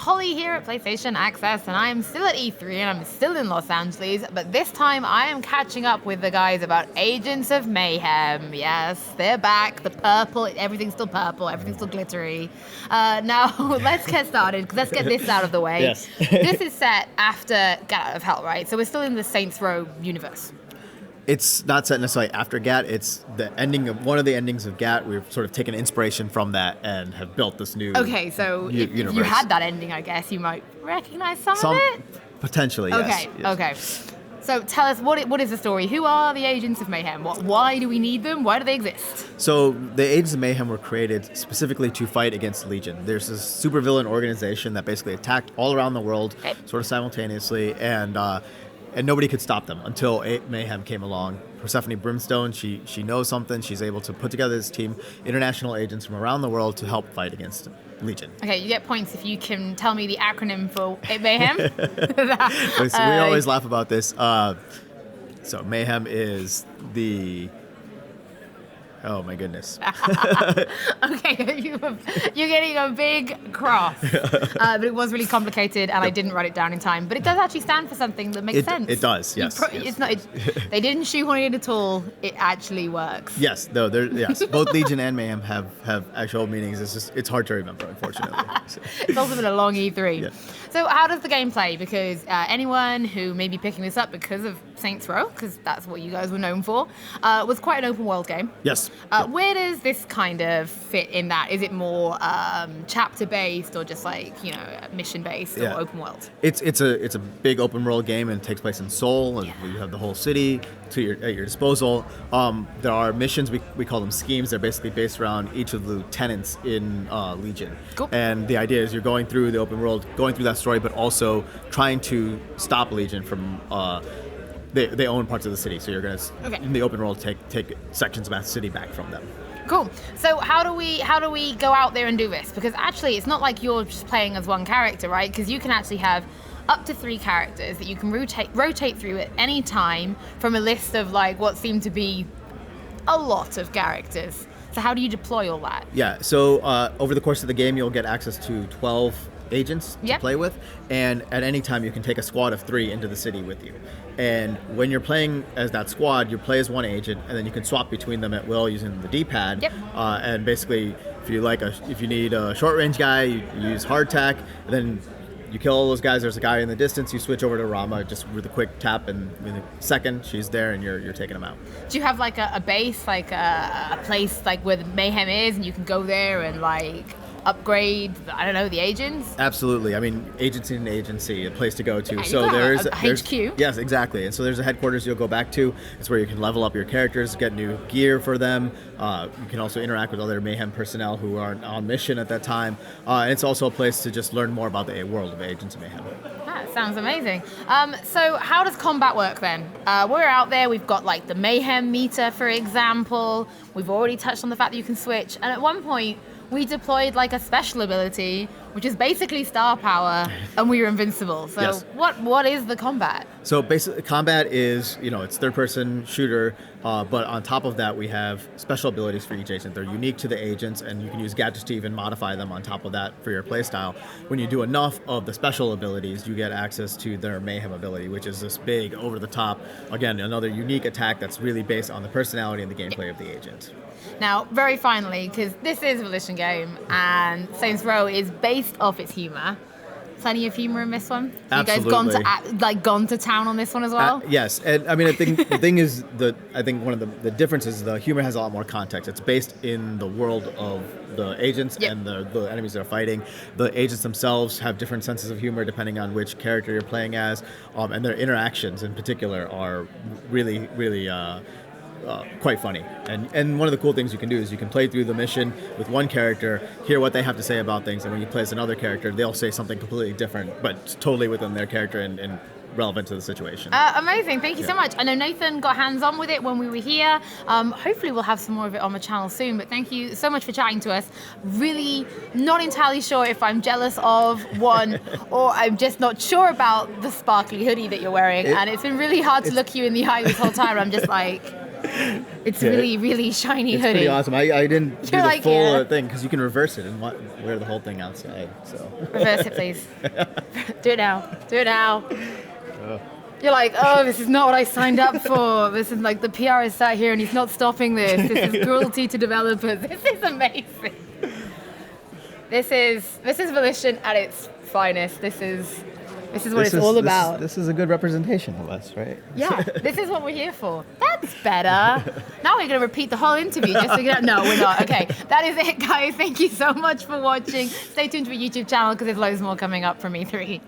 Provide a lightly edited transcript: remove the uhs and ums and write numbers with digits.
Hollie here at PlayStation Access, and I am still at E3 and I'm still in Los Angeles, but this time I am catching up with the guys about Agents of Mayhem. Yes, they're back, the purple, everything's still purple, everything's still glittery. Now, let's get started, because let's get this out of the way. Yes. This is set after Get Out of Hell, right? So we're still in the Saints Row universe. It's not set necessarily after GAT. It's the ending of one of the endings of GAT. We've sort of taken inspiration from that and have built this new. Okay, so if you had that ending, I guess you might recognize some of it. Potentially, yes. Okay. So tell us, what is the story? Who are the Agents of Mayhem? Why do we need them? Why do they exist? So the Agents of Mayhem were created specifically to fight against Legion. There's this supervillain organization that basically attacked all around the world, sort of simultaneously, and nobody could stop them until Mayhem came along. Persephone Brimstone, she knows something. She's able to put together this team, international agents from around the world to help fight against Legion. Okay, you get points if you can tell me the acronym for Mayhem. We always laugh about this. So Mayhem is the... Oh my goodness. Okay, you're getting a big cross. But it was really complicated and I didn't write it down in time. But it does actually stand for something that makes sense. It does, yes. They didn't shoehorn it at all. It actually works. Yes, no, both Legion and Mayhem have actual meanings. It's hard to remember, unfortunately. It's also been a long E3. Yeah. So how does the game play? Because anyone who may be picking this up because of Saints Row, because that's what you guys were known for, was quite an open world game. Yes. Where does this kind of fit in that? Is it more chapter based or just mission based or open world? It's a big open world game and it takes place in Seoul, and you have the whole city at your disposal. There are missions, we call them schemes. They're basically based around each of the lieutenants in Legion. Cool. And the idea is you're going through the open world, going through that story, but also trying to stop Legion from they own parts of the city, so you're going to, in the open world, take sections of that city back from them. Cool. So how do we go out there and do this? Because actually, it's not like you're just playing as one character, right? Because you can actually have up to 3 characters that you can rotate through at any time from a list of what seem to be a lot of characters. So how do you deploy all that? Yeah. So over the course of the game, you'll get access to 12 agents to play with, and at any time you can take a squad of 3 into the city with you. And when you're playing as that squad, you play as one agent, and then you can swap between them at will using the D-pad. Yep. And basically, if you need a short range guy, you use hardtack, and then you kill all those guys. There's a guy in the distance. You switch over to Rama just with a quick tap, and in a second she's there, and you're taking them out. Do you have a base, a place where the Mayhem is, and you can go there and upgrade, I don't know, the agents? Absolutely. I mean, agency and agency, a place to go to. Yeah, so there's HQ. Yes, exactly. And so there's a headquarters you'll go back to. It's where you can level up your characters, get new gear for them. You can also interact with other Mayhem personnel who are on mission at that time. And it's also a place to just learn more about the world of Agents of Mayhem. That sounds amazing. So how does combat work then? We're out there, we've got the Mayhem meter, for example. We've already touched on the fact that you can switch. And at one point, we deployed a special ability, which is basically star power, and we were invincible. So yes. What is the combat? So basically, combat is, it's third-person shooter, but on top of that, we have special abilities for each agent. They're unique to the agents, and you can use gadgets to even modify them on top of that for your playstyle. When you do enough of the special abilities, you get access to their Mayhem ability, which is this big, over-the-top, again, another unique attack that's really based on the personality and the gameplay of the agent. Now, very finally, because this is a Volition game, and Saints Row is based off its humor. Plenty of humor in this one. Absolutely. You guys gone to town on this one as well? Yes, and I mean, I think the thing is I think one of the differences is the humor has a lot more context. It's based in the world of the agents and the enemies they're fighting. The agents themselves have different senses of humor depending on which character you're playing as, and their interactions in particular are really, really quite funny. And one of the cool things you can do is you can play through the mission with one character, hear what they have to say about things, and when you play as another character, they'll say something completely different, but totally within their character and relevant to the situation. Amazing. Thank you so much. I know Nathan got hands-on with it when we were here. Hopefully we'll have some more of it on the channel soon, but thank you so much for chatting to us. Really not entirely sure if I'm jealous of one or I'm just not sure about the sparkly hoodie that you're wearing, and it's been really hard to look you in the eye this whole time. I'm just It's really, really shiny It's hoodie. pretty awesome. I didn't do the like, full yeah. thing because you can reverse it and wear the whole thing outside. So Reverse it, please. Do it now. Do it now. You're like, oh, this is not what I signed up for. This is like the PR is sat here and he's not stopping this. This is cruelty to developers. This is amazing. This is Volition at its finest. This is what it's all about. This is a good representation of us, right? Yeah, this is what we're here for. That's better. Now we're going to repeat the whole interview just so you know. No, we're not. Okay, that is it, guys. Thank you so much for watching. Stay tuned to our YouTube channel because there's loads more coming up from E3.